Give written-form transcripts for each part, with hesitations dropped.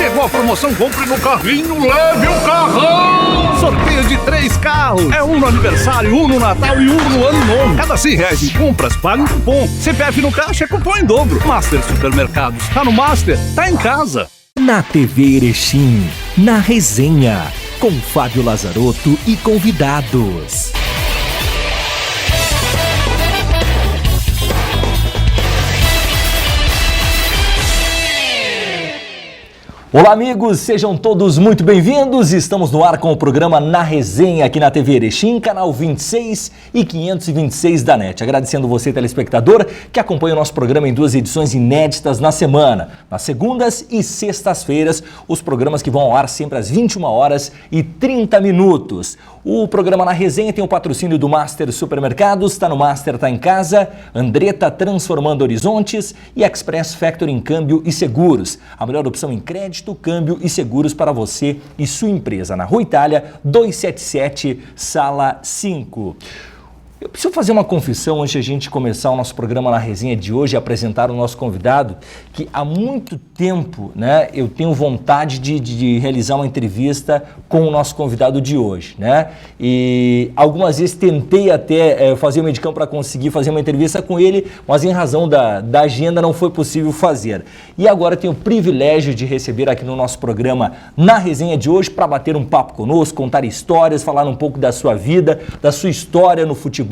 Chegou a promoção Compre no Carrinho, leve o carrão! Sorteio de 3 carros. É um no aniversário, um no Natal e um no Ano Novo. Cada R$100 em compras, paga um cupom. CPF no caixa é cupom em dobro. Master Supermercados. Tá no Master, tá em casa. Na TV Erechim, na resenha, com Fábio Lazarotto e convidados. Olá amigos, sejam todos muito bem-vindos. Estamos no ar com o programa Na Resenha aqui na TV Erechim, canal 26 e 526 da NET. Agradecendo você, telespectador, que acompanha o nosso programa em 2 edições inéditas na semana. Nas segundas e sextas-feiras, os programas que vão ao ar sempre às 21 horas e 30 minutos. O programa Na Resenha tem o patrocínio do Master Supermercados, tá no Master, tá em casa, Andretta Transformando Horizontes e Express Factoring Câmbio e Seguros. A melhor opção em crédito, câmbio e seguros para você e sua empresa. Na Rua Itália, 277, Sala 5. Eu preciso fazer uma confissão antes de a gente começar o nosso programa Na Resenha de hoje e apresentar o nosso convidado, que há muito tempo, né, eu tenho vontade de realizar uma entrevista com o nosso convidado de hoje, né? E algumas vezes tentei até fazer um medicamento para conseguir fazer uma entrevista com ele, mas em razão da agenda não foi possível fazer. E agora tenho o privilégio de receber aqui no nosso programa Na Resenha de hoje para bater um papo conosco, contar histórias, falar um pouco da sua vida, da sua história no futebol.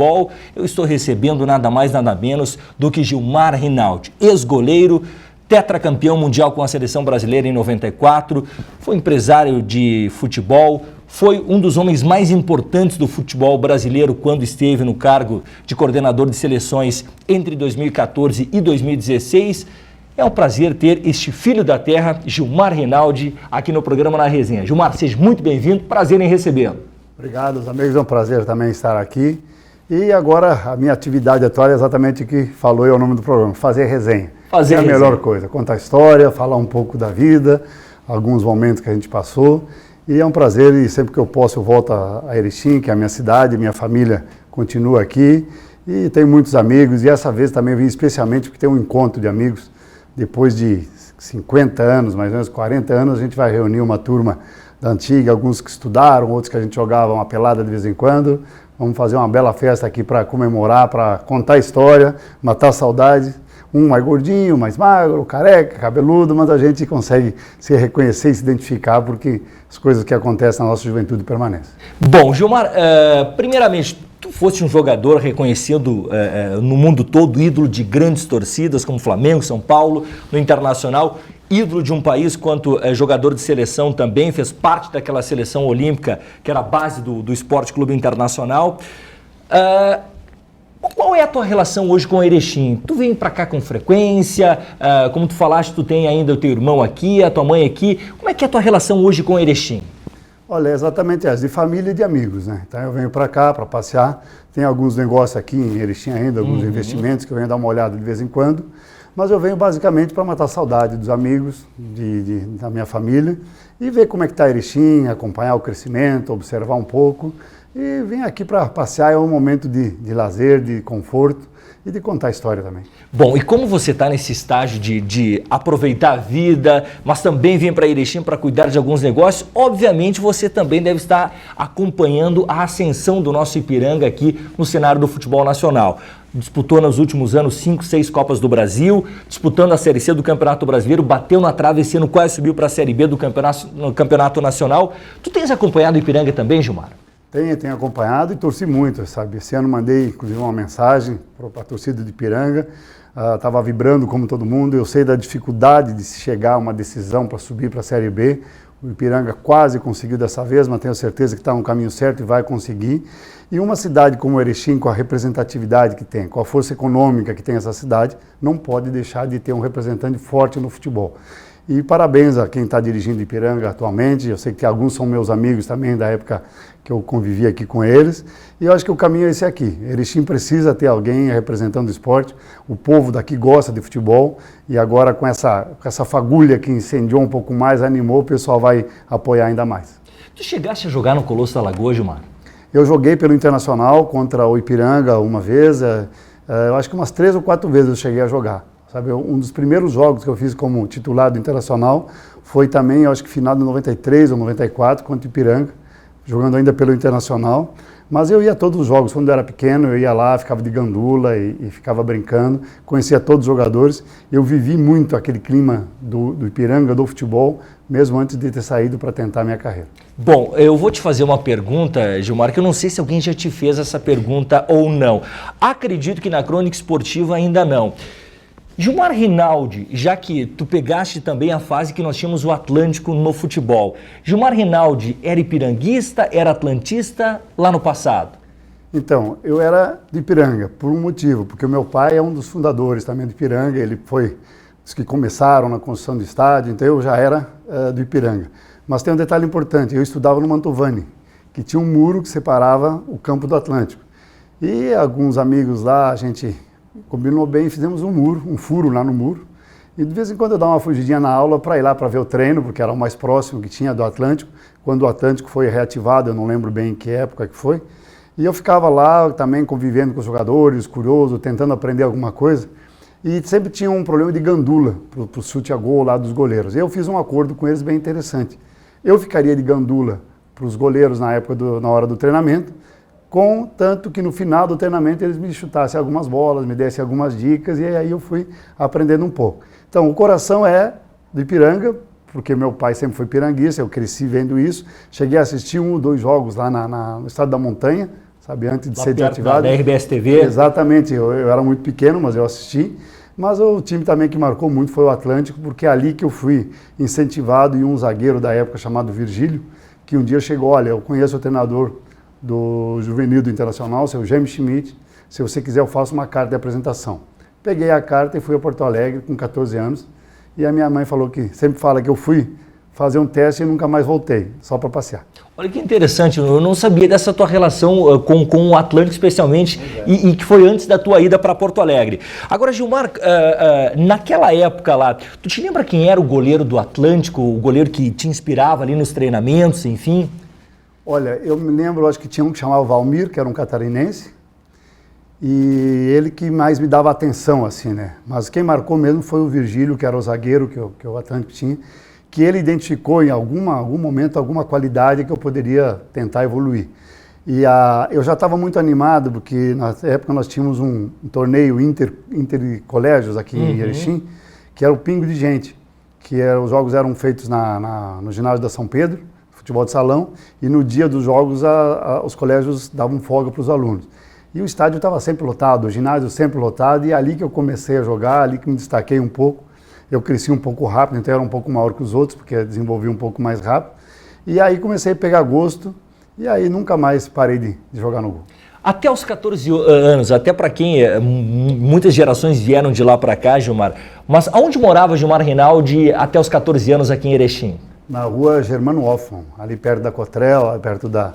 Eu estou recebendo nada mais, nada menos do que Gilmar Rinaldi, ex-goleiro, tetracampeão mundial com a seleção brasileira em 94, foi empresário de futebol, foi um dos homens mais importantes do futebol brasileiro quando esteve no cargo de coordenador de seleções entre 2014 e 2016. É um prazer ter este filho da terra, Gilmar Rinaldi, aqui no programa Na Resenha. Gilmar, seja muito bem-vindo, prazer em recebê-lo. Obrigado, amigos, é um prazer também estar aqui. E agora a minha atividade atual é exatamente o que falou é o nome do programa, fazer resenha. Fazer é a resenha. melhor coisa, contar história, falar um pouco da vida, alguns momentos que a gente passou. E é um prazer e sempre que eu posso eu volto a Erechim, que é a minha cidade, minha família continua aqui. E tenho muitos amigos e essa vez também eu vim especialmente porque tem um encontro de amigos. Depois de 50 anos, mais ou menos 40 anos, a gente vai reunir uma turma da antiga, alguns que estudaram, outros que a gente jogava uma pelada de vez em quando. Vamos fazer uma bela festa aqui para comemorar, para contar história, matar saudade. Um mais gordinho, mais magro, careca, cabeludo, mas a gente consegue se reconhecer e se identificar porque as coisas que acontecem na nossa juventude permanecem. Bom, Gilmar, primeiramente, tu foste um jogador reconhecido no mundo todo, ídolo de grandes torcidas como Flamengo, São Paulo, no Internacional, ídolo de um país quanto jogador de seleção também, fez parte daquela seleção olímpica que era a base do Esporte Clube Internacional. Qual é a tua relação hoje com o Erechim? Tu vem para cá com frequência? Como tu falaste, tu tem ainda o teu irmão aqui, a tua mãe aqui. Como é que é a tua relação hoje com o Erechim? Olha, é exatamente essa, de família e de amigos, né? Então eu venho para cá para passear, tem alguns negócios aqui em Erechim ainda, alguns investimentos que eu venho dar uma olhada de vez em quando, mas eu venho basicamente para matar saudade dos amigos, da minha família e ver como é que está Erechim, acompanhar o crescimento, observar um pouco e vim aqui para passear, é um momento de lazer, de conforto e de contar a história também. Bom, e como você está nesse estágio de aproveitar a vida, mas também vem para Erechim para cuidar de alguns negócios, obviamente você também deve estar acompanhando a ascensão do nosso Ipiranga aqui no cenário do futebol nacional. Disputou nos últimos anos 5, 6 Copas do Brasil, disputando a Série C do Campeonato Brasileiro, bateu na trave esse ano, quase subiu para a Série B do Campeonato Nacional. Tu tens acompanhado o Ipiranga também, Gilmar? Tenho acompanhado e torci muito, sabe? Esse ano mandei, inclusive, uma mensagem para a torcida de Ipiranga, estava vibrando como todo mundo, eu sei da dificuldade de se chegar a uma decisão para subir para a Série B, o Ipiranga quase conseguiu dessa vez, mas tenho certeza que está no caminho certo e vai conseguir. E uma cidade como Erechim, com a representatividade que tem, com a força econômica que tem essa cidade, não pode deixar de ter um representante forte no futebol. E parabéns a quem está dirigindo Ipiranga atualmente, eu sei que alguns são meus amigos também da época que eu convivi aqui com eles, e eu acho que o caminho é esse aqui. Erechim precisa ter alguém representando o esporte, o povo daqui gosta de futebol, e agora com essa fagulha que incendiou um pouco mais, animou, o pessoal vai apoiar ainda mais. Tu chegaste a jogar no Colosso da Lagoa, Gilmar? Eu joguei pelo Internacional contra o Ipiranga uma vez, eu acho que umas 3 ou 4 vezes eu cheguei a jogar. sabe? Um dos primeiros jogos que eu fiz como titular do Internacional foi também, eu acho que final de 93 ou 94, contra o Ipiranga, jogando ainda pelo Internacional. Mas eu ia a todos os jogos, quando eu era pequeno, eu ia lá, ficava de gandula e ficava brincando, conhecia todos os jogadores. Eu vivi muito aquele clima do Ipiranga, do futebol, mesmo antes de ter saído para tentar a minha carreira. Bom, eu vou te fazer uma pergunta, Gilmar, que eu não sei se alguém já te fez essa pergunta ou não. Acredito que na crônica esportiva ainda não. Gilmar Rinaldi, já que tu pegaste também a fase que nós tínhamos o Atlântico no futebol, Gilmar Rinaldi era ipiranguista, era atlantista lá no passado? Então, eu era de Ipiranga, por um motivo, porque o meu pai é um dos fundadores também de Ipiranga, ele foi os que começaram na construção do estádio, então eu já era do Ipiranga. Mas tem um detalhe importante, eu estudava no Mantovani, que tinha um muro que separava o campo do Atlântico. E alguns amigos lá, a gente combinou bem, fizemos um furo lá no muro. E de vez em quando eu dava uma fugidinha na aula para ir lá para ver o treino, porque era o mais próximo que tinha do Atlântico. Quando o Atlântico foi reativado, eu não lembro bem em que época que foi. E eu ficava lá também convivendo com os jogadores, curioso, tentando aprender alguma coisa. E sempre tinha um problema de gandula para o chute a gol lá dos goleiros. E eu fiz um acordo com eles bem interessante. Eu ficaria de gandula para os goleiros na hora do treinamento, tanto que no final do treinamento eles me chutassem algumas bolas, me dessem algumas dicas, e aí eu fui aprendendo um pouco. Então, o coração é do Ipiranga, porque meu pai sempre foi piranguista, eu cresci vendo isso. Cheguei a assistir 1 ou 2 jogos lá no Estado da Montanha, sabe, antes de ser desativado. Da RBS TV. Exatamente, eu era muito pequeno, mas eu assisti. Mas o time também que marcou muito foi o Atlântico, porque é ali que eu fui incentivado, e um zagueiro da época chamado Virgílio, que um dia chegou, olha, eu conheço o treinador do Juvenil do Internacional, seu James Schmidt, se você quiser eu faço uma carta de apresentação. Peguei a carta e fui a Porto Alegre com 14 anos, e a minha mãe falou que, sempre fala que eu fui fazer um teste e nunca mais voltei, só para passear. Olha que interessante, eu não sabia dessa tua relação com o Atlântico especialmente, e que foi antes da tua ida para Porto Alegre. Agora, Gilmar, naquela época lá, tu te lembra quem era o goleiro do Atlântico, o goleiro que te inspirava ali nos treinamentos, enfim? Olha, eu me lembro, acho que tinha um que chamava Valmir, que era um catarinense, e ele que mais me dava atenção, assim, né? Mas quem marcou mesmo foi o Virgílio, que era o zagueiro que o Atlântico tinha, que ele identificou em algum momento alguma qualidade que eu poderia tentar evoluir. E eu já estava muito animado, porque na época nós tínhamos um torneio intercolégios aqui em Erechim, que era o Pingo de Gente, os jogos eram feitos no ginásio da São Pedro, futebol de salão, e no dia dos jogos os colégios davam folga para os alunos. E o estádio estava sempre lotado, o ginásio sempre lotado, e é ali que eu comecei a jogar, ali que me destaquei um pouco. Eu cresci um pouco rápido, então era um pouco maior que os outros, porque desenvolvi um pouco mais rápido. E aí comecei a pegar gosto, e aí nunca mais parei de jogar no gol. Até os 14 anos, até para quem muitas gerações vieram de lá para cá, Gilmar, mas aonde morava Gilmar Rinaldi até os 14 anos aqui em Erechim? Na rua Germano Hoffmann, ali perto da Cotrel, perto da...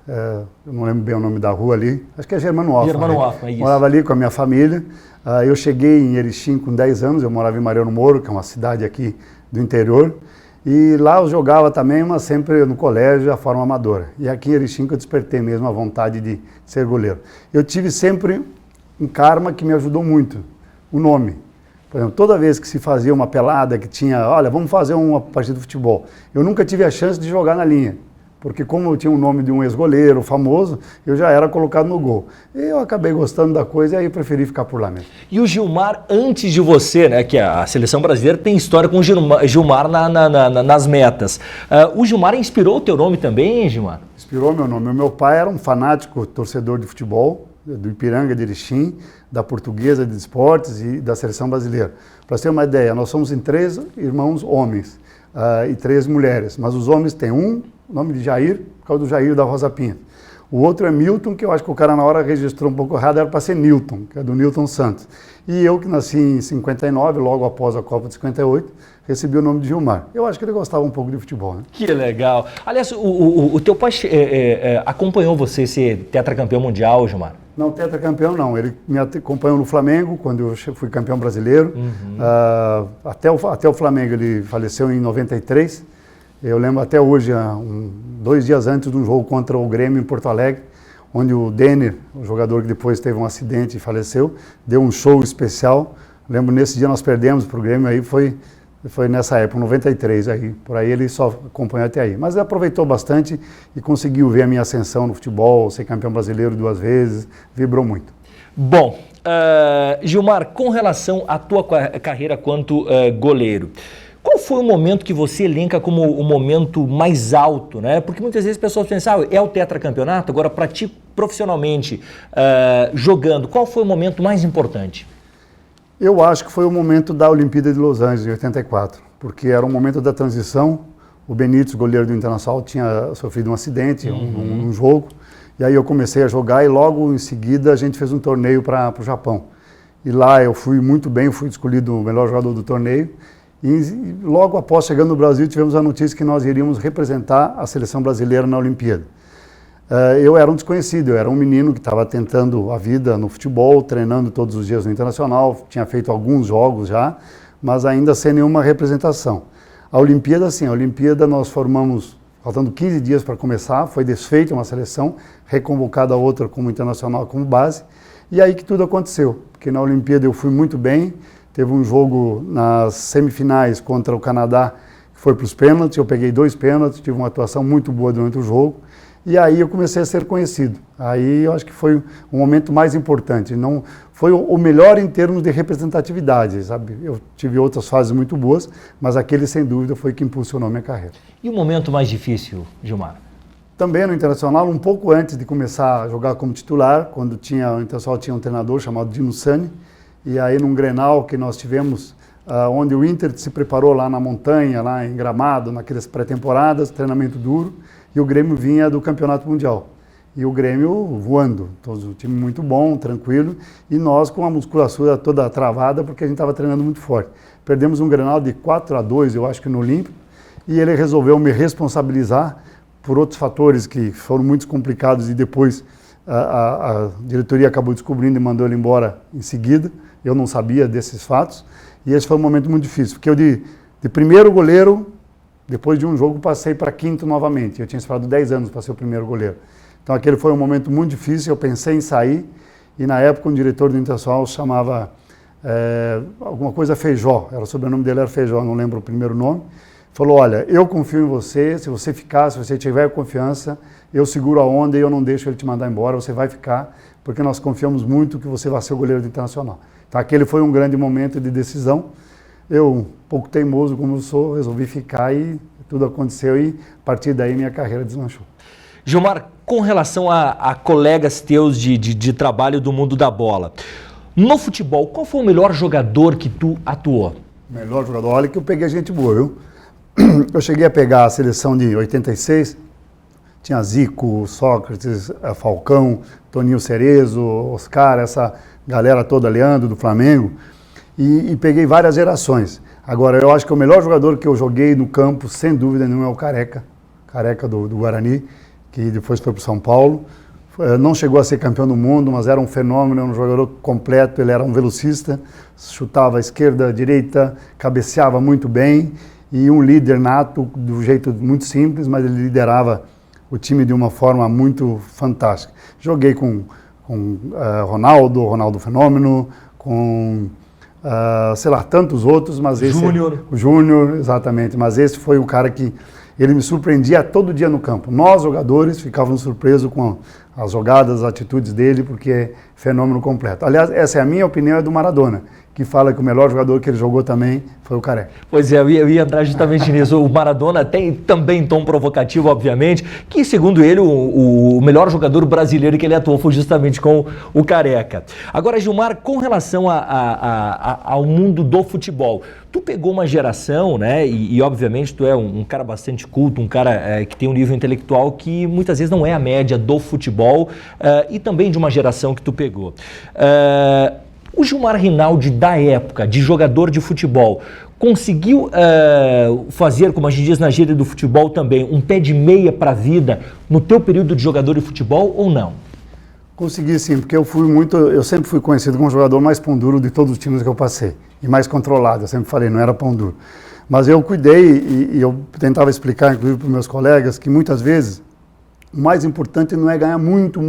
eu não lembro bem o nome da rua ali, acho que é Germano Hoffmann. Germano Hoffmann, é isso. Morava ali com a minha família. Eu cheguei em Erechim com 10 anos, eu morava em Mariano Moro, que é uma cidade aqui do interior. E lá eu jogava também, mas sempre no colégio, a forma amadora. E aqui em Erechim que eu despertei mesmo a vontade de ser goleiro. Eu tive sempre um karma que me ajudou muito, o nome. Por exemplo, toda vez que se fazia uma pelada que tinha, olha, vamos fazer uma partida de futebol, eu nunca tive a chance de jogar na linha, porque como eu tinha o nome de um ex-goleiro famoso, eu já era colocado no gol. E eu acabei gostando da coisa e aí eu preferi ficar por lá mesmo. E o Gilmar, antes de você, né, que a seleção brasileira tem história com o Gilmar nas metas. O Gilmar inspirou o teu nome também, hein, Gilmar? Inspirou meu nome. O meu pai era um fanático torcedor de futebol, do Ipiranga de Erechim, da Portuguesa de Esportes e da Seleção Brasileira. Para você ter uma ideia, nós somos em 3 irmãos homens e 3 mulheres, mas os homens têm o nome de Jair, por causa do Jair da Rosa Pinto. O outro é Milton, que eu acho que o cara na hora registrou um pouco errado, era para ser Newton, que é do Newton Santos. E eu, que nasci em 59, logo após a Copa de 58, recebi o nome de Gilmar. Eu acho que ele gostava um pouco de futebol, né? Que legal. Aliás, o teu pai acompanhou você ser tetracampeão mundial, Gilmar? Não, tetracampeão não. Ele me acompanhou no Flamengo, quando eu fui campeão brasileiro. Até o Flamengo, ele faleceu em 93. Eu lembro até hoje, 2 dias antes de um jogo contra o Grêmio em Porto Alegre, onde o Denner, o jogador que depois teve um acidente e faleceu, deu um show especial Lembro, nesse dia nós perdemos para o Grêmio, aí foi nessa época, 93, aí, por aí ele só acompanhou até aí. Mas ele aproveitou bastante e conseguiu ver a minha ascensão no futebol, ser campeão brasileiro 2 vezes, vibrou muito. Bom, Gilmar, com relação à tua carreira quanto goleiro, qual foi o momento que você elenca como o momento mais alto, né? Porque muitas vezes as pessoas pensam, é o tetracampeonato, agora para ti profissionalmente, jogando, qual foi o momento mais importante? Eu acho que foi o momento da Olimpíada de Los Angeles, em 84, porque era um momento da transição. O Benítez, goleiro do Internacional, tinha sofrido um acidente, um jogo, e aí eu comecei a jogar e logo em seguida a gente fez um torneio para o Japão. E lá eu fui muito bem, fui escolhido o melhor jogador do torneio, e logo após chegando no Brasil tivemos a notícia que nós iríamos representar a seleção brasileira na Olimpíada. Eu era um desconhecido, eu era um menino que estava tentando a vida no futebol, treinando todos os dias no Internacional, tinha feito alguns jogos já, mas ainda sem nenhuma representação. A Olimpíada, sim, a Olimpíada nós formamos, faltando 15 dias para começar, foi desfeita uma seleção, reconvocada a outra como internacional, como base, e aí que tudo aconteceu, porque na Olimpíada eu fui muito bem, teve um jogo nas semifinais contra o Canadá, que foi para os pênaltis, eu peguei 2 pênaltis, tive uma atuação muito boa durante o jogo, e aí eu comecei a ser conhecido. Aí eu acho que foi o momento mais importante. Não foi o melhor em termos de representatividade, sabe? Eu tive outras fases muito boas, mas aquele sem dúvida foi que impulsionou minha carreira. E o momento mais difícil, Gilmar? Também no Internacional, um pouco antes de começar a jogar como titular, quando o Internacional tinha um treinador chamado Dino Sani, e aí num Grenal que nós tivemos, onde o Inter se preparou lá na montanha, lá em Gramado, naquelas pré-temporadas, treinamento duro, e o Grêmio vinha do Campeonato Mundial. E o Grêmio voando, um time muito bom, tranquilo, e nós com a musculatura toda travada, porque a gente estava treinando muito forte. Perdemos um Grenal de 4-2, eu acho que no Olímpico, e ele resolveu me responsabilizar por outros fatores que foram muito complicados e depois a diretoria acabou descobrindo e mandou ele embora em seguida. Eu não sabia desses fatos, e esse foi um momento muito difícil, porque eu de primeiro goleiro, depois de um jogo, passei para quinto novamente. Eu tinha esperado 10 anos para ser o primeiro goleiro. Então, aquele foi um momento muito difícil. Eu pensei em sair. E, na época, um diretor do Internacional chamava alguma coisa Feijó. O sobrenome dele era Feijó, não lembro o primeiro nome. Falou, olha, eu confio em você. Se você ficar, se você tiver confiança, eu seguro a onda e eu não deixo ele te mandar embora. Você vai ficar, porque nós confiamos muito que você vai ser o goleiro do Internacional. Então, aquele foi um grande momento de decisão. Eu, um pouco teimoso como eu sou, resolvi ficar e tudo aconteceu e a partir daí minha carreira deslanchou. Gilmar, com relação a colegas teus de trabalho do mundo da bola, no futebol, qual foi o melhor jogador que tu atuou? Melhor jogador? Olha que eu peguei gente boa, viu? Eu cheguei a pegar a seleção de 86, tinha Zico, Sócrates, Falcão, Toninho Cerezo, Oscar, essa galera toda, Leandro do Flamengo. E peguei várias gerações. Agora, eu acho que o melhor jogador que eu joguei no campo, sem dúvida nenhuma, é o Careca do Guarani, que depois foi para o São Paulo. Não chegou a ser campeão do mundo, mas era um fenômeno, era um jogador completo, ele era um velocista, chutava à esquerda, à direita, cabeceava muito bem e um líder nato, do jeito muito simples, mas ele liderava o time de uma forma muito fantástica. Joguei com Ronaldo Fenômeno, com... sei lá, tantos outros, mas esse... O Júnior, exatamente, mas esse foi o cara que ele me surpreendia todo dia no campo. Nós, jogadores, ficávamos surpresos com as jogadas, as atitudes dele, porque é fenômeno completo. Aliás, essa é a minha opinião, é do Maradona, que fala que o melhor jogador que ele jogou também foi o Careca. Pois é, eu ia entrar justamente nisso. O Maradona tem também tom provocativo, obviamente, que segundo ele, o melhor jogador brasileiro que ele atuou foi justamente com o Careca. Agora, Gilmar, com relação ao mundo do futebol, tu pegou uma geração, né, e obviamente tu é um cara bastante culto, um cara que tem um nível intelectual que muitas vezes não é a média do futebol e também de uma geração que tu pegou. O Gilmar Rinaldi da época, de jogador de futebol, conseguiu fazer, como a gente diz na gíria do futebol também, um pé de meia para a vida no teu período de jogador de futebol ou não? Consegui sim, porque eu sempre fui conhecido como o jogador mais pão duro de todos os times que eu passei, e mais controlado, eu sempre falei, não era pão duro. Mas eu cuidei e eu tentava explicar, inclusive para os meus colegas, que muitas vezes o mais importante não é ganhar muito,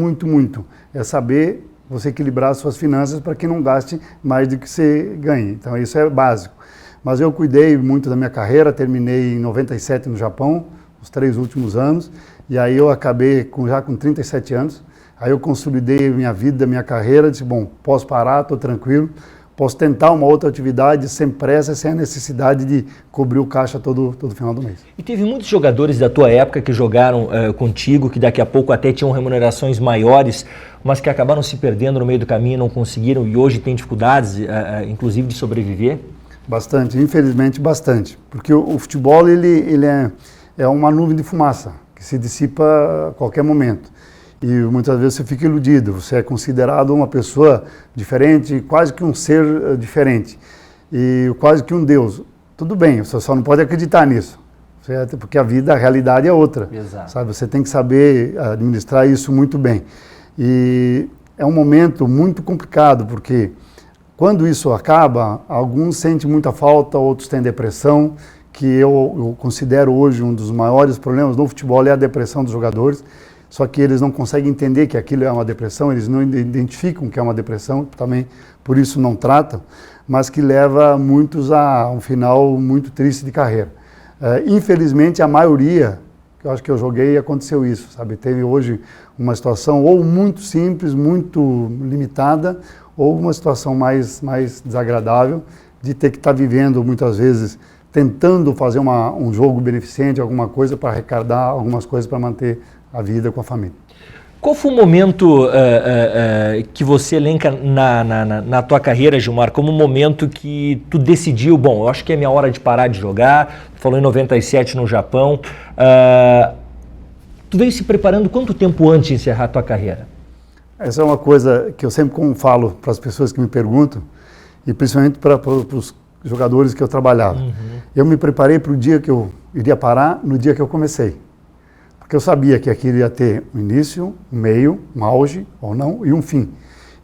é saber você equilibrar as suas finanças para que não gaste mais do que você ganhe. Então isso é básico. Mas eu cuidei muito da minha carreira, terminei em 97 no Japão, os 3 últimos anos, e aí eu acabei já com 37 anos, aí eu consolidei minha vida, minha carreira, disse, bom, posso parar, estou tranquilo, posso tentar uma outra atividade sem pressa, sem a necessidade de cobrir o caixa todo final do mês. E teve muitos jogadores da tua época que jogaram contigo, que daqui a pouco até tinham remunerações maiores, mas que acabaram se perdendo no meio do caminho, não conseguiram e hoje têm dificuldades, inclusive, de sobreviver? Bastante, infelizmente bastante, porque o futebol ele é uma nuvem de fumaça que se dissipa a qualquer momento e muitas vezes você fica iludido, você é considerado uma pessoa diferente, quase que um ser diferente e quase que um Deus. Tudo bem, você só não pode acreditar nisso, certo? Porque a vida, a realidade é outra. Exato. Sabe? Você tem que saber administrar isso muito bem e é um momento muito complicado porque quando isso acaba, alguns sentem muita falta, outros têm depressão, que eu considero hoje um dos maiores problemas no futebol é a depressão dos jogadores, só que eles não conseguem entender que aquilo é uma depressão, eles não identificam que é uma depressão, também por isso não tratam, mas que leva muitos a um final muito triste de carreira. Infelizmente, a maioria, que eu acho que eu joguei, aconteceu isso, sabe? Teve hoje uma situação ou muito simples, muito limitada, ou uma situação mais desagradável de ter que estar vivendo muitas vezes, tentando fazer um jogo beneficente, alguma coisa para arrecadar algumas coisas para manter a vida com a família. Qual foi o momento que você elenca na tua carreira, Gilmar, como um momento que tu decidiu, bom, eu acho que é minha hora de parar de jogar, tu falou em 97 no Japão, tu veio se preparando quanto tempo antes de encerrar a tua carreira? Essa é uma coisa que eu sempre falo para as pessoas que me perguntam, e principalmente para os jogadores que eu trabalhava. Uhum. Eu me preparei para o dia que eu iria parar, no dia que eu comecei. Porque eu sabia que aquilo ia ter um início, um meio, um auge ou não, e um fim.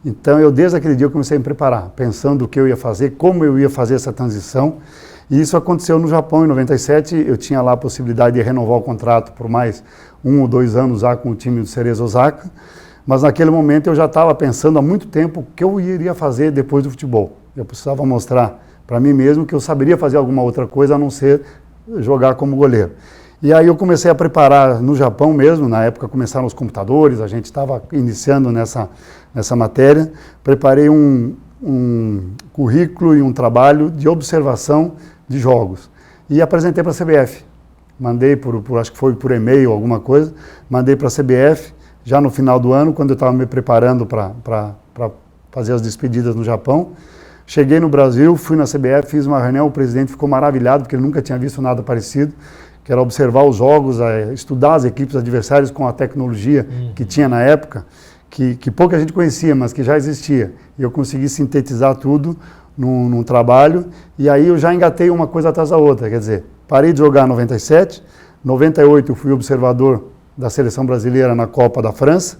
Então eu desde aquele dia eu comecei a me preparar, pensando o que eu ia fazer, como eu ia fazer essa transição. E isso aconteceu no Japão em 97, eu tinha lá a possibilidade de renovar o contrato por mais 1 ou 2 anos lá com o time do Cerezo Osaka. Mas naquele momento eu já estava pensando há muito tempo o que eu iria fazer depois do futebol. Eu precisava mostrar para mim mesmo que eu saberia fazer alguma outra coisa a não ser jogar como goleiro. E aí eu comecei a preparar no Japão mesmo, na época começaram os computadores, a gente estava iniciando nessa matéria. Preparei um currículo e um trabalho de observação de jogos e apresentei para a CBF. Mandei acho que foi por e-mail alguma coisa, mandei para a CBF. Já no final do ano, quando eu estava me preparando para fazer as despedidas no Japão, cheguei no Brasil, fui na CBF, fiz uma reunião, o presidente ficou maravilhado, porque ele nunca tinha visto nada parecido, que era observar os jogos, estudar as equipes adversárias com a tecnologia que tinha na época, que pouca gente conhecia, mas que já existia. E eu consegui sintetizar tudo num trabalho, e aí eu já engatei uma coisa atrás da outra, quer dizer, parei de jogar em 97, 98 eu fui observador da seleção brasileira na Copa da França,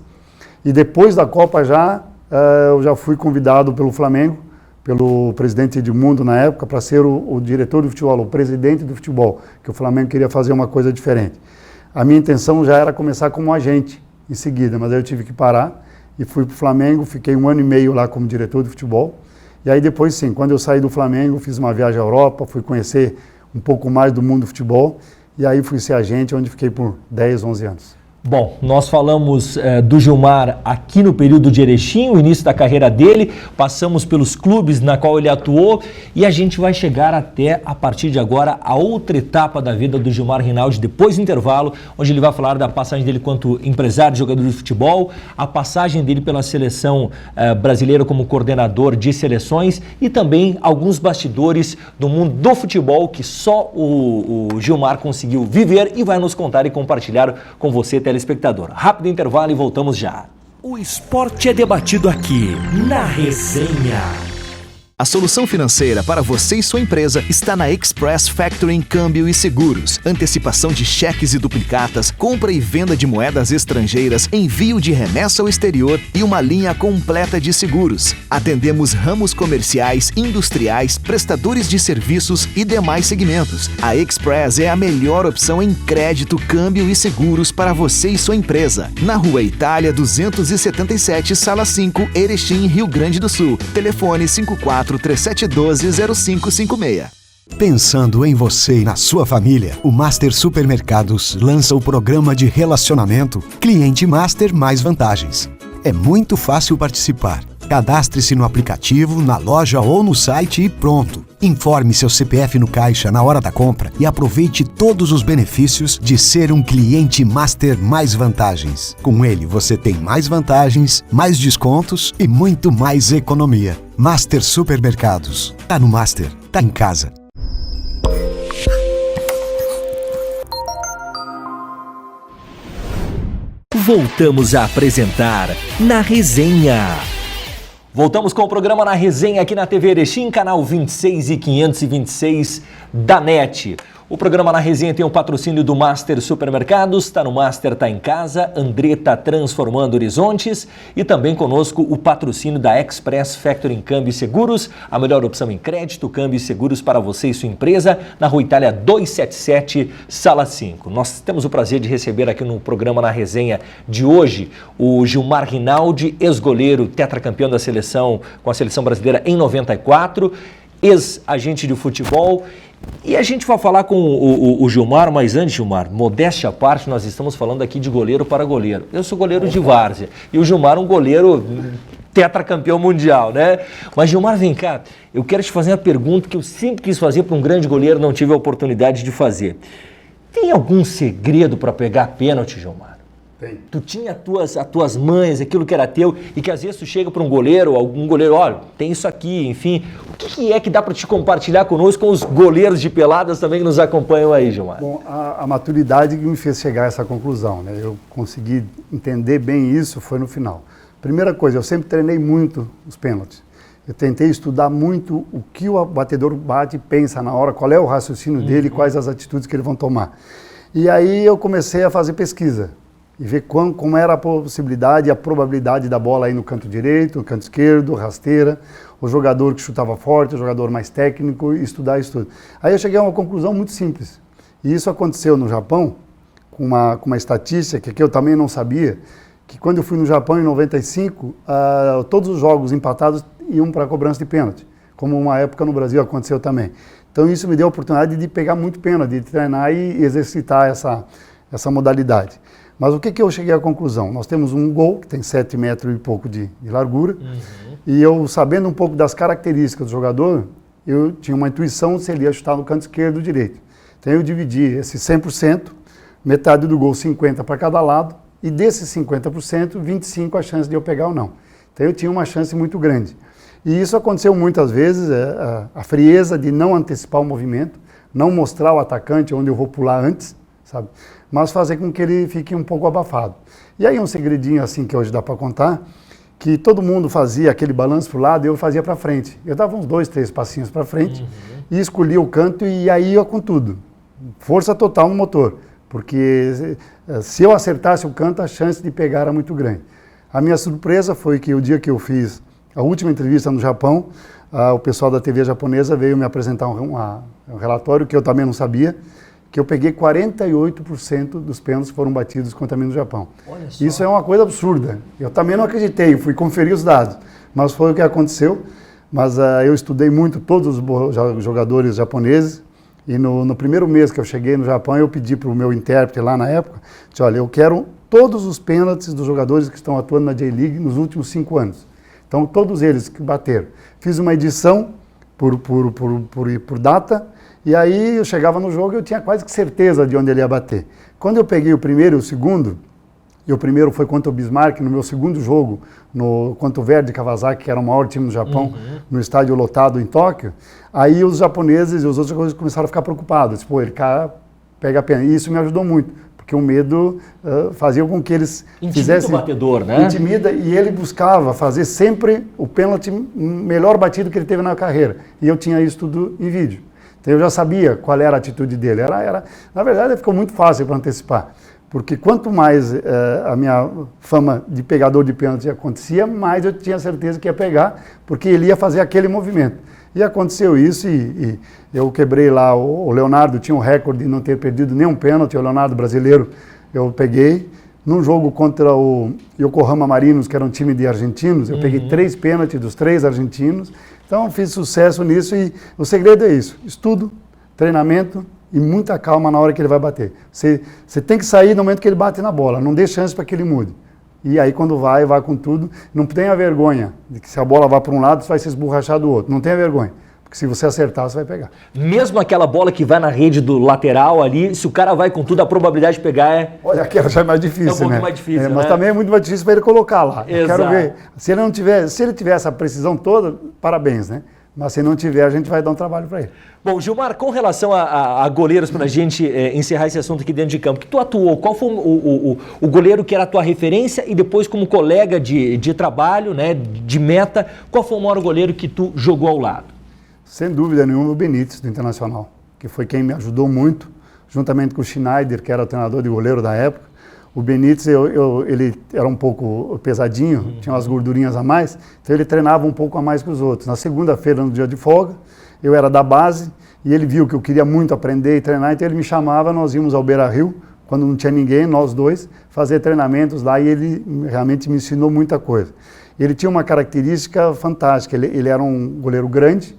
e depois da Copa eu já fui convidado pelo Flamengo, pelo presidente Edmundo na época, para ser o diretor do futebol, o presidente do futebol, que o Flamengo queria fazer uma coisa diferente. A minha intenção já era começar como agente em seguida, mas aí eu tive que parar e fui para o Flamengo, fiquei 1 ano e meio lá como diretor de futebol, e aí depois sim, quando eu saí do Flamengo, fiz uma viagem à Europa, fui conhecer um pouco mais do mundo do futebol, e aí fui ser agente, onde fiquei por 10, 11 anos. Bom, nós falamos do Gilmar aqui no período de Erechim, o início da carreira dele, passamos pelos clubes na qual ele atuou e a gente vai chegar até, a partir de agora, a outra etapa da vida do Gilmar Rinaldi, depois do intervalo, onde ele vai falar da passagem dele quanto empresário, jogador de futebol, a passagem dele pela seleção brasileira como coordenador de seleções e também alguns bastidores do mundo do futebol que só o Gilmar conseguiu viver e vai nos contar e compartilhar com você, telespectador. Rápido intervalo e voltamos já. O esporte é debatido aqui na Resenha. A solução financeira para você e sua empresa está na Express Factoring Câmbio e Seguros. Antecipação de cheques e duplicatas, compra e venda de moedas estrangeiras, envio de remessa ao exterior e uma linha completa de seguros. Atendemos ramos comerciais, industriais, prestadores de serviços e demais segmentos. A Express é a melhor opção em crédito, câmbio e seguros para você e sua empresa. Na Rua Itália 277, Sala 5, Erechim, Rio Grande do Sul. Telefone 54-3712-0556. Pensando em você e na sua família, o Master Supermercados lança o programa de relacionamento Cliente Master Mais Vantagens. É muito fácil participar. Cadastre-se no aplicativo, na loja ou no site e pronto. Informe seu CPF no caixa na hora da compra e aproveite todos os benefícios de ser um cliente Master Mais Vantagens. Com ele você tem mais vantagens, mais descontos e muito mais economia. Master Supermercados. Tá no Master, tá em casa. Voltamos a apresentar Na Resenha. Voltamos com o programa Na Resenha aqui na TV Erechim, canal 26 e 526 da NET. O programa Na Resenha tem o patrocínio do Master Supermercados, está no Master, tá em casa, Andretta Transformando Horizontes e também conosco o patrocínio da Express Factoring Câmbio e Seguros, a melhor opção em crédito, câmbio e seguros para você e sua empresa, na Rua Itália 277, Sala 5. Nós temos o prazer de receber aqui no programa Na Resenha de hoje o Gilmar Rinaldi, ex-goleiro, tetracampeão da seleção, com a seleção brasileira em 94, ex-agente de futebol. E a gente vai falar com o Gilmar, mas antes, Gilmar, modéstia à parte, nós estamos falando aqui de goleiro para goleiro. Eu sou goleiro de várzea e o Gilmar um goleiro tetracampeão mundial, né? Mas Gilmar, vem cá, eu quero te fazer uma pergunta que eu sempre quis fazer para um grande goleiro, não tive a oportunidade de fazer. Tem algum segredo para pegar pênalti, Gilmar? Tem. Tu tinha as tuas manhas, aquilo que era teu, e que às vezes tu chega para um goleiro, algum goleiro, olha, tem isso aqui, enfim. O que é que dá para te compartilhar conosco, com os goleiros de peladas também que nos acompanham aí, Gilmar? Bom, a maturidade que me fez chegar a essa conclusão, né? Eu consegui entender bem isso, foi no final. Primeira coisa, eu sempre treinei muito os pênaltis. Eu tentei estudar muito o que o batedor bate e pensa na hora, qual é o raciocínio dele, quais as atitudes que eles vão tomar. E aí eu comecei a fazer pesquisa e ver como era a possibilidade e a probabilidade da bola aí no canto direito, no canto esquerdo, rasteira, o jogador que chutava forte, o jogador mais técnico, e estudar isso tudo. Aí eu cheguei a uma conclusão muito simples. E isso aconteceu no Japão, com uma estatística que eu também não sabia, que quando eu fui no Japão em 95, todos os jogos empatados iam para a cobrança de pênalti, como uma época no Brasil aconteceu também. Então isso me deu a oportunidade de pegar muito pênalti, de treinar e exercitar essa modalidade. Mas o que eu cheguei à conclusão? Nós temos um gol que tem 7 metros e pouco de largura, e eu, sabendo um pouco das características do jogador, eu tinha uma intuição se ele ia chutar no canto esquerdo ou direito. Então eu dividi esse 100%, metade do gol 50% para cada lado, e desses 50%, 25% a chance de eu pegar ou não. Então eu tinha uma chance muito grande. E isso aconteceu muitas vezes, a frieza de não antecipar o movimento, não mostrar o atacante onde eu vou pular antes, sabe? Mas fazer com que ele fique um pouco abafado. E aí um segredinho assim que hoje dá para contar, que todo mundo fazia aquele balanço para o lado e eu fazia para frente. Eu dava uns 2, 3 passinhos para frente e escolhia o canto e aí ia com tudo. Força total no motor, porque se eu acertasse o canto, a chance de pegar era muito grande. A minha surpresa foi que o dia que eu fiz a última entrevista no Japão, o pessoal da TV japonesa veio me apresentar um relatório que eu também não sabia, que eu peguei 48% dos pênaltis que foram batidos contra mim no Japão. Olha só. Isso é uma coisa absurda. Eu também não acreditei, fui conferir os dados, mas foi o que aconteceu. Mas eu estudei muito todos os jogadores japoneses e no primeiro mês que eu cheguei no Japão, eu pedi para o meu intérprete lá na época, disse, olha, eu quero todos os pênaltis dos jogadores que estão atuando na J-League nos últimos 5 anos. Então, todos eles que bateram. Fiz uma edição por data. E aí eu chegava no jogo e eu tinha quase que certeza de onde ele ia bater. Quando eu peguei o primeiro e o segundo, e o primeiro foi contra o Bismarck, no meu segundo jogo, contra o Verdy Kawasaki, que era o maior time do Japão, no estádio lotado em Tóquio, aí os japoneses e os outros jogadores começaram a ficar preocupados. Pô, ele pegar pênalti. E isso me ajudou muito, porque o medo fazia com que eles fizessem... o batedor, né? Intimida, e ele buscava fazer sempre o pênalti melhor batido que ele teve na carreira. E eu tinha isso tudo em vídeo. Então eu já sabia qual era a atitude dele. Na verdade, ficou muito fácil para antecipar. Porque quanto mais a minha fama de pegador de pênalti acontecia, mais eu tinha certeza que ia pegar, porque ele ia fazer aquele movimento. E aconteceu isso e eu quebrei lá, o Leonardo tinha um recorde de não ter perdido nenhum pênalti, o Leonardo brasileiro eu peguei. Num jogo contra o Yokohama Marinos, que era um time de argentinos, eu peguei 3 pênaltis dos 3 argentinos. Então fiz sucesso nisso e o segredo é isso, estudo, treinamento e muita calma na hora que ele vai bater. Você tem que sair no momento que ele bate na bola, não dê chance para que ele mude. E aí quando vai com tudo, não tenha vergonha de que se a bola vai para um lado, você vai se esborrachar do outro, não tenha vergonha. Porque se você acertar, você vai pegar. Mesmo aquela bola que vai na rede do lateral ali, se o cara vai com tudo, a probabilidade de pegar é... Olha, aquela já é mais difícil, é um pouquinho mais difícil, né? Mas também é muito mais difícil para ele colocar lá. Eu Exato. quero ver. Se ele tiver essa precisão toda, parabéns, né? Mas se não tiver, a gente vai dar um trabalho para ele. Bom, Gilmar, com relação a goleiros, para a gente encerrar esse assunto aqui dentro de campo, que tu atuou, qual foi o goleiro que era a tua referência e depois como colega de trabalho, né, de meta, qual foi o maior goleiro que tu jogou ao lado? Sem dúvida nenhuma, o Benítez, do Internacional, que foi quem me ajudou muito, juntamente com o Schneider, que era o treinador de goleiro da época. O Benítez, ele era um pouco pesadinho, tinha umas gordurinhas a mais, então ele treinava um pouco a mais que os outros. Na segunda-feira, no dia de folga, eu era da base e ele viu que eu queria muito aprender e treinar, então ele me chamava, nós íamos ao Beira-Rio, quando não tinha ninguém, nós dois, fazer treinamentos lá e ele realmente me ensinou muita coisa. Ele tinha uma característica fantástica, ele era um goleiro grande,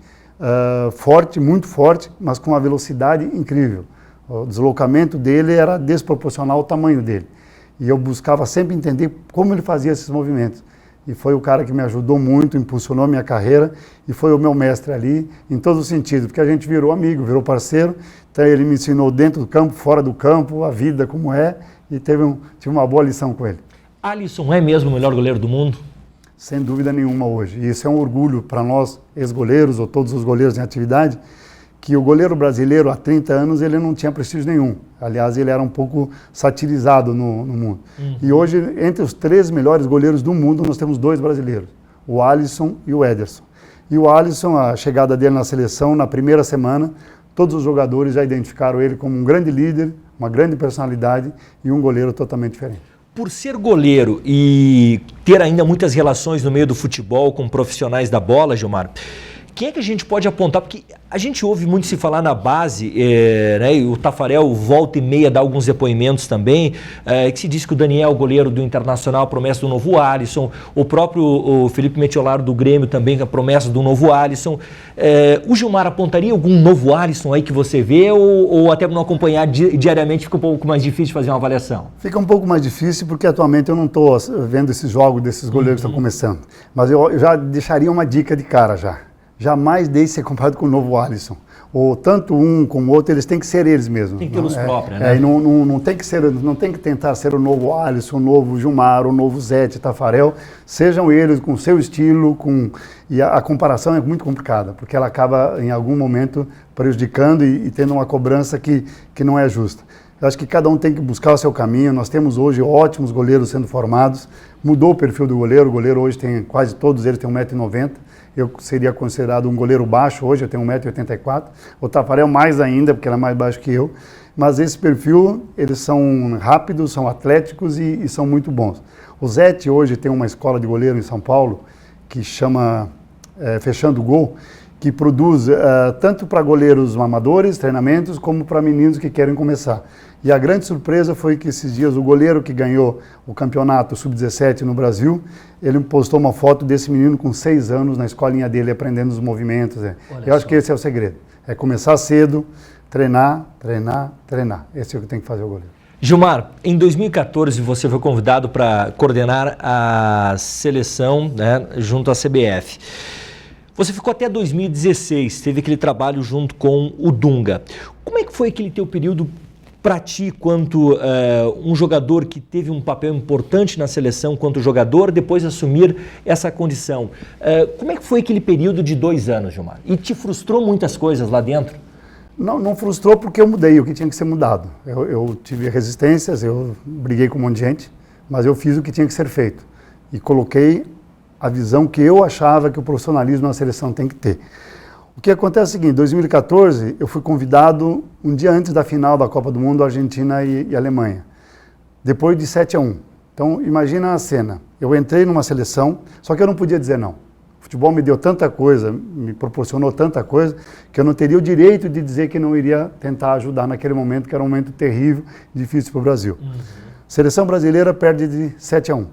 forte, muito forte, mas com uma velocidade incrível. O deslocamento dele era desproporcional ao tamanho dele. E eu buscava sempre entender como ele fazia esses movimentos. E foi o cara que me ajudou muito, impulsionou a minha carreira e foi o meu mestre ali, em todos os sentidos, porque a gente virou amigo, virou parceiro. Então ele me ensinou dentro do campo, fora do campo, a vida como é, e tive uma boa lição com ele. Alisson é mesmo o melhor goleiro do mundo? Sem dúvida nenhuma hoje. E isso é um orgulho para nós, ex-goleiros ou todos os goleiros em atividade, que o goleiro brasileiro, há 30 anos, ele não tinha prestígio nenhum. Aliás, ele era um pouco satirizado no mundo. E hoje, entre os 3 melhores goleiros do mundo, nós temos 2 brasileiros, o Alisson e o Ederson. E o Alisson, a chegada dele na seleção, na primeira semana, todos os jogadores já identificaram ele como um grande líder, uma grande personalidade e um goleiro totalmente diferente. Por ser goleiro e ter ainda muitas relações no meio do futebol com profissionais da bola, Gilmar, quem é que a gente pode apontar? Porque a gente ouve muito se falar na base, né, e o Tafarel volta e meia dá alguns depoimentos também, que se diz que o Daniel, goleiro do Internacional, promessa do novo Alisson, o próprio Felipe Metiolaro do Grêmio também, a promessa do novo Alisson. O Gilmar apontaria algum novo Alisson aí que você vê ou até não acompanhar diariamente fica um pouco mais difícil de fazer uma avaliação? Fica um pouco mais difícil porque atualmente eu não estou vendo esses jogos desses goleiros que estão começando. Mas eu já deixaria uma dica de cara já. Jamais deixe ser comparado com o novo Alisson. Ou tanto um como o outro, eles têm que ser eles mesmos. Tem que ter luz própria, né? E não tem que tentar ser o novo Alisson, o novo Gilmar, o novo Zé, Tafarel. Sejam eles com o seu estilo, e a comparação é muito complicada, porque ela acaba em algum momento prejudicando e tendo uma cobrança que não é justa. Eu acho que cada um tem que buscar o seu caminho. Nós temos hoje ótimos goleiros sendo formados. Mudou o perfil do goleiro. O goleiro hoje tem, quase todos eles têm 1,90 m. Eu seria considerado um goleiro baixo hoje, eu tenho 1,84 m. O Tafarel mais ainda, porque ele é mais baixo que eu. Mas esse perfil, eles são rápidos, são atléticos e são muito bons. O Zete hoje tem uma escola de goleiro em São Paulo, que chama Fechando o Gol, que produz tanto para goleiros amadores, treinamentos, como para meninos que querem começar. E a grande surpresa foi que esses dias o goleiro que ganhou o campeonato Sub-17 no Brasil, ele postou uma foto desse menino com 6 anos na escolinha dele, aprendendo os movimentos. Eu acho que esse é o segredo. É começar cedo, treinar, treinar, treinar. Esse é o que tem que fazer o goleiro. Gilmar, em 2014 você foi convidado para coordenar a seleção, né, junto à CBF. Você ficou até 2016, teve aquele trabalho junto com o Dunga. Como é que foi aquele teu período para ti, quanto um jogador que teve um papel importante na seleção, quanto jogador, depois assumir essa condição? Como é que foi aquele período de 2 anos, Gilmar? E te frustrou muitas coisas lá dentro? Não frustrou porque eu mudei o que tinha que ser mudado. Eu tive resistências, eu briguei com um monte de gente, mas eu fiz o que tinha que ser feito. E coloquei a visão que eu achava que o profissionalismo na seleção tem que ter. O que acontece é o seguinte, em 2014 eu fui convidado um dia antes da final da Copa do Mundo, Argentina e Alemanha, depois de 7-1. Então imagina a cena, eu entrei numa seleção, só que eu não podia dizer não. O futebol me deu tanta coisa, me proporcionou tanta coisa, que eu não teria o direito de dizer que não iria tentar ajudar naquele momento, que era um momento terrível, difícil para o Brasil. Seleção brasileira perde de 7-1.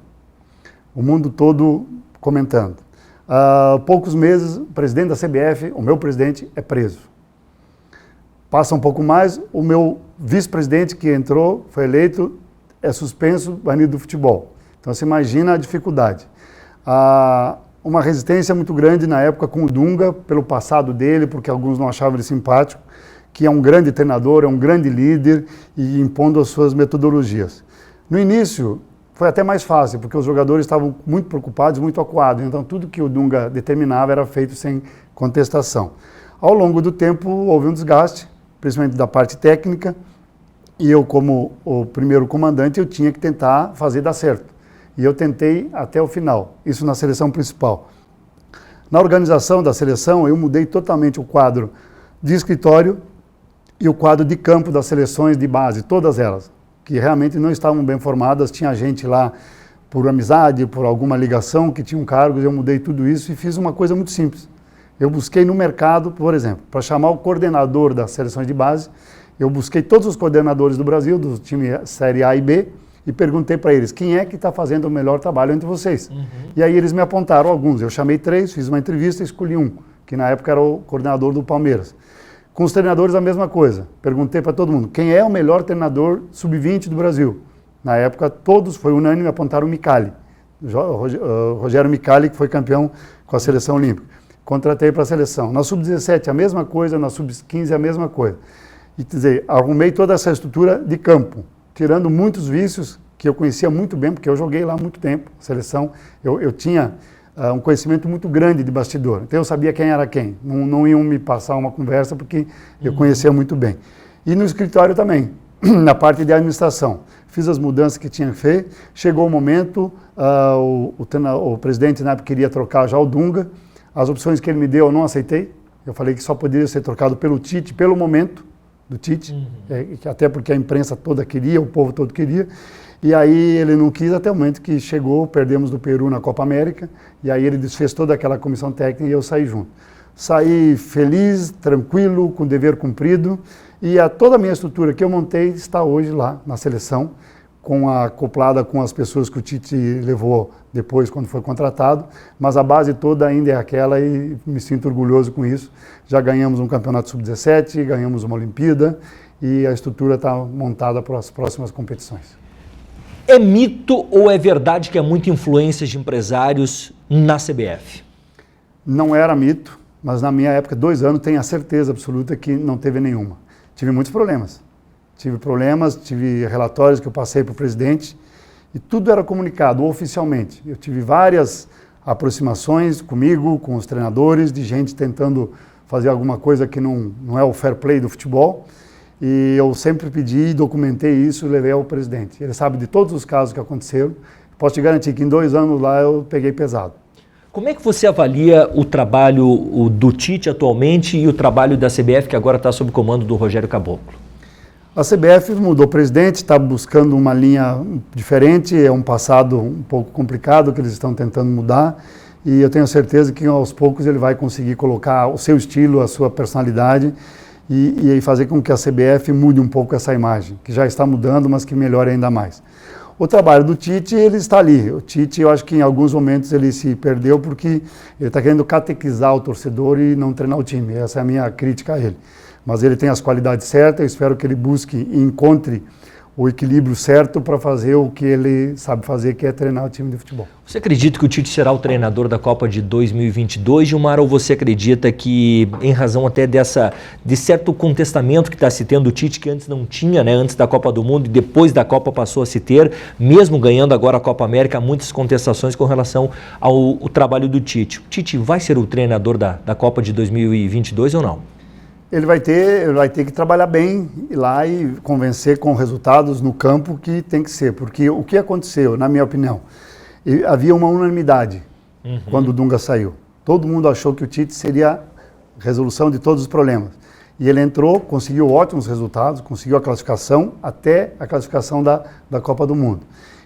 O mundo todo comentando. Poucos meses, o presidente da CBF, o meu presidente, é preso. Passa um pouco mais, o meu vice-presidente que entrou, foi eleito, é suspenso, banido do futebol. Então você imagina a dificuldade. Uma resistência muito grande na época com o Dunga, pelo passado dele, porque alguns não achavam ele simpático, que é um grande treinador, é um grande líder e impondo as suas metodologias. No início, foi até mais fácil, porque os jogadores estavam muito preocupados, muito acuados, então tudo que o Dunga determinava era feito sem contestação. Ao longo do tempo, houve um desgaste, principalmente da parte técnica, e eu, como o primeiro comandante, eu tinha que tentar fazer dar certo. E eu tentei até o final, isso na seleção principal. Na organização da seleção, eu mudei totalmente o quadro de escritório e o quadro de campo das seleções de base, todas elas, que realmente não estavam bem formadas, tinha gente lá por amizade, por alguma ligação, que tinham cargos, eu mudei tudo isso e fiz uma coisa muito simples. Eu busquei no mercado, por exemplo, para chamar o coordenador das seleções de base, eu busquei todos os coordenadores do Brasil, do time Série A e B, e perguntei para eles, quem é que está fazendo o melhor trabalho entre vocês? E aí eles me apontaram alguns, eu chamei 3, fiz uma entrevista e escolhi um, que na época era o coordenador do Palmeiras. Com os treinadores a mesma coisa, perguntei para todo mundo, quem é o melhor treinador sub-20 do Brasil? Na época todos, foi unânime, apontaram o Micali, Rogério Micali, que foi campeão com a seleção olímpica. Contratei para a seleção. Na sub-17 a mesma coisa, na sub-15 a mesma coisa. E quer dizer, arrumei toda essa estrutura de campo, tirando muitos vícios que eu conhecia muito bem, porque eu joguei lá há muito tempo, seleção, eu tinha um conhecimento muito grande de bastidor, então eu sabia quem era quem, não iam me passar uma conversa porque eu conhecia muito bem. E no escritório também, na parte de administração, fiz as mudanças que tinha feito, chegou o momento, o presidente na época queria trocar já o Dunga, as opções que ele me deu eu não aceitei, eu falei que só poderia ser trocado pelo Tite, pelo momento, do Tite, até porque a imprensa toda queria, o povo todo queria, e aí ele não quis até o momento que chegou, perdemos do Peru na Copa América, e aí ele desfez toda aquela comissão técnica e eu saí junto. Saí feliz, tranquilo, com o dever cumprido, e toda a minha estrutura que eu montei está hoje lá na seleção, acoplada com as pessoas que o Tite levou depois quando foi contratado, mas a base toda ainda é aquela e me sinto orgulhoso com isso. Já ganhamos um campeonato sub-17, ganhamos uma Olimpíada e a estrutura está montada para as próximas competições. É mito ou é verdade que há muita influência de empresários na CBF? Não era mito, mas na minha época, 2 anos, tenho a certeza absoluta que não teve nenhuma. Tive muitos problemas. Tive relatórios que eu passei para o presidente e tudo era comunicado oficialmente. Eu tive várias aproximações comigo, com os treinadores, de gente tentando fazer alguma coisa que não é o fair play do futebol. E eu sempre pedi, documentei isso e levei ao presidente. Ele sabe de todos os casos que aconteceram. Posso te garantir que em 2 anos lá eu peguei pesado. Como é que você avalia o trabalho do Tite atualmente e o trabalho da CBF, que agora está sob comando do Rogério Caboclo? A CBF mudou o presidente, está buscando uma linha diferente, é um passado um pouco complicado que eles estão tentando mudar e eu tenho certeza que aos poucos ele vai conseguir colocar o seu estilo, a sua personalidade e fazer com que a CBF mude um pouco essa imagem, que já está mudando, mas que melhore ainda mais. O trabalho do Tite, ele está ali. O Tite, eu acho que em alguns momentos ele se perdeu porque ele está querendo catequizar o torcedor e não treinar o time. Essa é a minha crítica a ele. Mas ele tem as qualidades certas, eu espero que ele busque e encontre o equilíbrio certo para fazer o que ele sabe fazer, que é treinar o time de futebol. Você acredita que o Tite será o treinador da Copa de 2022, Gilmar, ou você acredita que, em razão até de certo contestamento que está se tendo o Tite, que antes não tinha, né, antes da Copa do Mundo e depois da Copa passou a se ter, mesmo ganhando agora a Copa América, há muitas contestações com relação ao trabalho do Tite. O Tite vai ser o treinador da Copa de 2022 ou não? Ele vai ter que trabalhar bem ir lá e convencer com resultados no campo que tem que ser. Porque o que aconteceu, na minha opinião, havia uma unanimidade quando o Dunga saiu. Todo mundo achou que o Tite seria a resolução de todos os problemas. E ele entrou, conseguiu ótimos resultados, conseguiu a classificação, até a classificação da Copa do Mundo.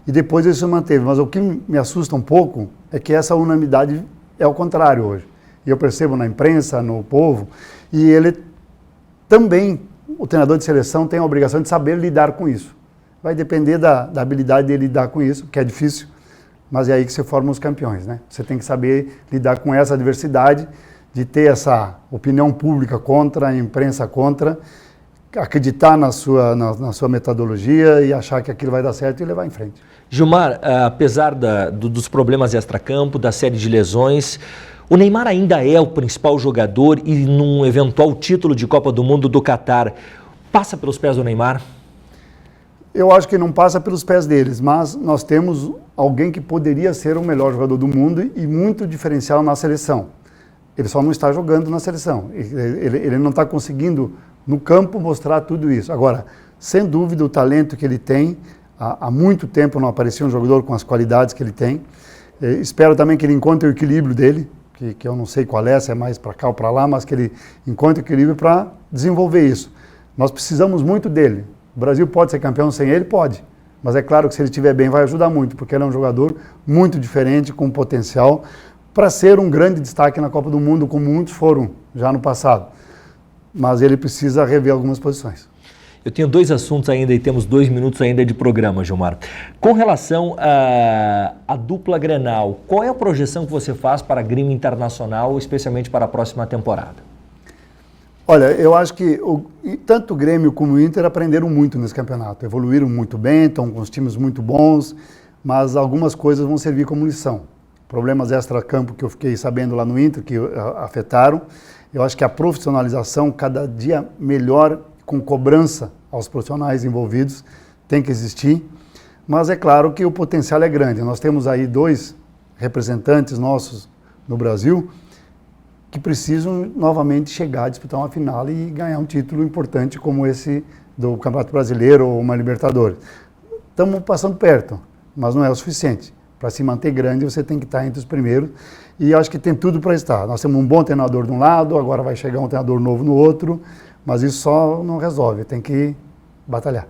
E depois ele se manteve. Mas o que me assusta um pouco é que essa unanimidade é o contrário hoje. E eu percebo na imprensa, no povo, e ele também, o treinador de seleção tem a obrigação de saber lidar com isso. Vai depender da habilidade dele lidar com isso, que é difícil, mas é aí que se formam os campeões, né? Você tem que saber lidar com essa adversidade, de ter essa opinião pública contra, a imprensa contra, acreditar na sua metodologia e achar que aquilo vai dar certo e levar em frente. Gilmar, apesar dos problemas extracampo, da série de lesões, o Neymar ainda é o principal jogador e num eventual título de Copa do Mundo do Catar, passa pelos pés do Neymar? Eu acho que não passa pelos pés deles, mas nós temos alguém que poderia ser o melhor jogador do mundo e muito diferencial na seleção. Ele só não está jogando na seleção, ele não está conseguindo no campo mostrar tudo isso. Agora, sem dúvida o talento que ele tem, há muito tempo não aparecia um jogador com as qualidades que ele tem. Espero também que ele encontre o equilíbrio dele, que eu não sei qual é, se é mais para cá ou para lá, mas que ele encontre o equilíbrio para desenvolver isso. Nós precisamos muito dele. O Brasil pode ser campeão sem ele? Pode. Mas é claro que se ele estiver bem vai ajudar muito, porque ele é um jogador muito diferente, com potencial, para ser um grande destaque na Copa do Mundo, como muitos foram já no passado. Mas ele precisa rever algumas posições. Eu tenho 2 assuntos ainda e temos 2 minutos ainda de programa, Gilmar. Com relação à dupla Grenal, qual é a projeção que você faz para a Grêmio Internacional, especialmente para a próxima temporada? Olha, eu acho que tanto o Grêmio como o Inter aprenderam muito nesse campeonato. Evoluíram muito bem, estão com os times muito bons, mas algumas coisas vão servir como lição. Problemas extra-campo que eu fiquei sabendo lá no Inter, que afetaram. Eu acho que a profissionalização, cada dia melhor, com cobrança aos profissionais envolvidos, tem que existir. Mas é claro que o potencial é grande. Nós temos aí 2 representantes nossos no Brasil que precisam novamente chegar a disputar uma final e ganhar um título importante como esse do Campeonato Brasileiro ou uma Libertadores. Estamos passando perto, mas não é o suficiente. Para se manter grande, você tem que estar entre os primeiros. E eu acho que tem tudo para estar. Nós temos um bom treinador de um lado, agora vai chegar um treinador novo no outro, mas isso só não resolve, tem que batalhar.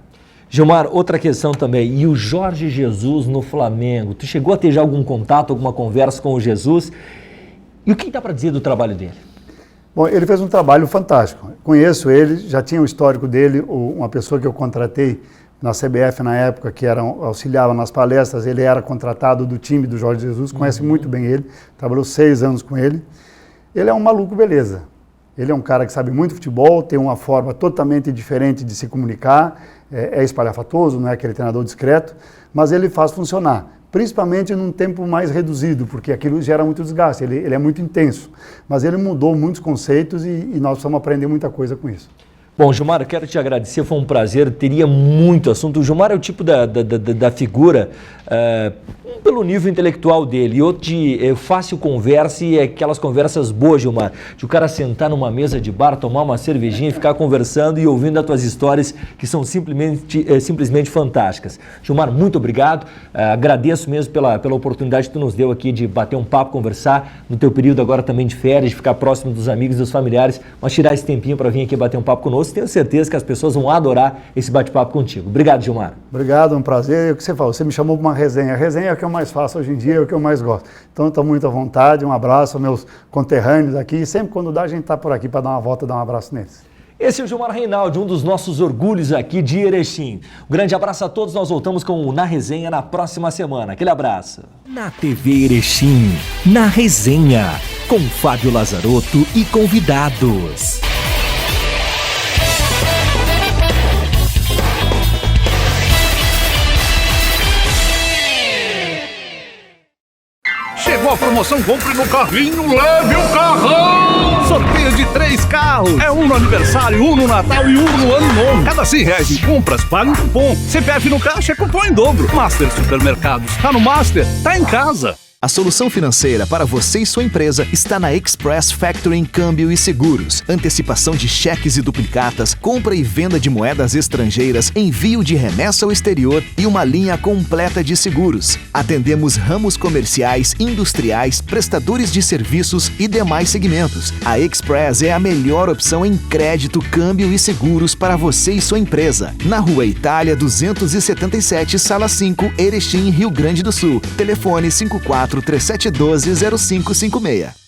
Gilmar, outra questão também, e o Jorge Jesus no Flamengo? Tu chegou a ter já algum contato, alguma conversa com o Jesus? E o que dá para dizer do trabalho dele? Bom, ele fez um trabalho fantástico. Conheço ele, já tinha o histórico dele, uma pessoa que eu contratei na CBF na época, que auxiliava nas palestras, ele era contratado do time do Jorge Jesus, conhece muito bem ele, trabalhou 6 anos com ele. Ele é um maluco beleza. Ele é um cara que sabe muito futebol, tem uma forma totalmente diferente de se comunicar, é espalhafatoso, não é aquele treinador discreto, mas ele faz funcionar, principalmente num tempo mais reduzido, porque aquilo gera muito desgaste, ele é muito intenso. Mas ele mudou muitos conceitos e nós precisamos aprender muita coisa com isso. Bom, Gilmar, eu quero te agradecer, foi um prazer, teria muito assunto. O Gilmar é o tipo da figura, pelo nível intelectual dele, e outro de fácil conversa e aquelas conversas boas, Gilmar, de o cara sentar numa mesa de bar, tomar uma cervejinha e ficar conversando e ouvindo as tuas histórias, que são simplesmente fantásticas. Gilmar, muito obrigado, agradeço mesmo pela oportunidade que tu nos deu aqui de bater um papo, conversar, no teu período agora também de férias, de ficar próximo dos amigos e dos familiares, mas tirar esse tempinho para vir aqui bater um papo conosco. Tenho certeza que as pessoas vão adorar esse bate-papo contigo. Obrigado, Gilmar. Obrigado, é um prazer. É o que você falou, você me chamou para uma resenha. A resenha é o que eu mais faço hoje em dia, é o que eu mais gosto. Então, estou muito à vontade, um abraço aos meus conterrâneos aqui. E sempre quando dá, a gente está por aqui para dar uma volta, dar um abraço neles. Esse é o Gilmar Reinaldi, um dos nossos orgulhos aqui de Erechim. Um grande abraço a todos, nós voltamos com o Na Resenha na próxima semana. Aquele abraço. Na TV Erechim, Na Resenha, com Fábio Lazarotto e convidados. Chegou a promoção Compre no Carrinho, leve o carrão! Sorteio de 3 carros. É um no aniversário, um no Natal e um no Ano Novo. Cada R$100 em compras, paga um cupom. CPF no caixa é cupom em dobro. Master Supermercados. Tá no Master, tá em casa. A solução financeira para você e sua empresa está na Express Factoring Câmbio e Seguros. Antecipação de cheques e duplicatas, compra e venda de moedas estrangeiras, envio de remessa ao exterior e uma linha completa de seguros. Atendemos ramos comerciais, industriais, prestadores de serviços e demais segmentos. A Express é a melhor opção em crédito, câmbio e seguros para você e sua empresa. Na Rua Itália 277, Sala 5, Erechim, Rio Grande do Sul. Telefone 54 3712 0556.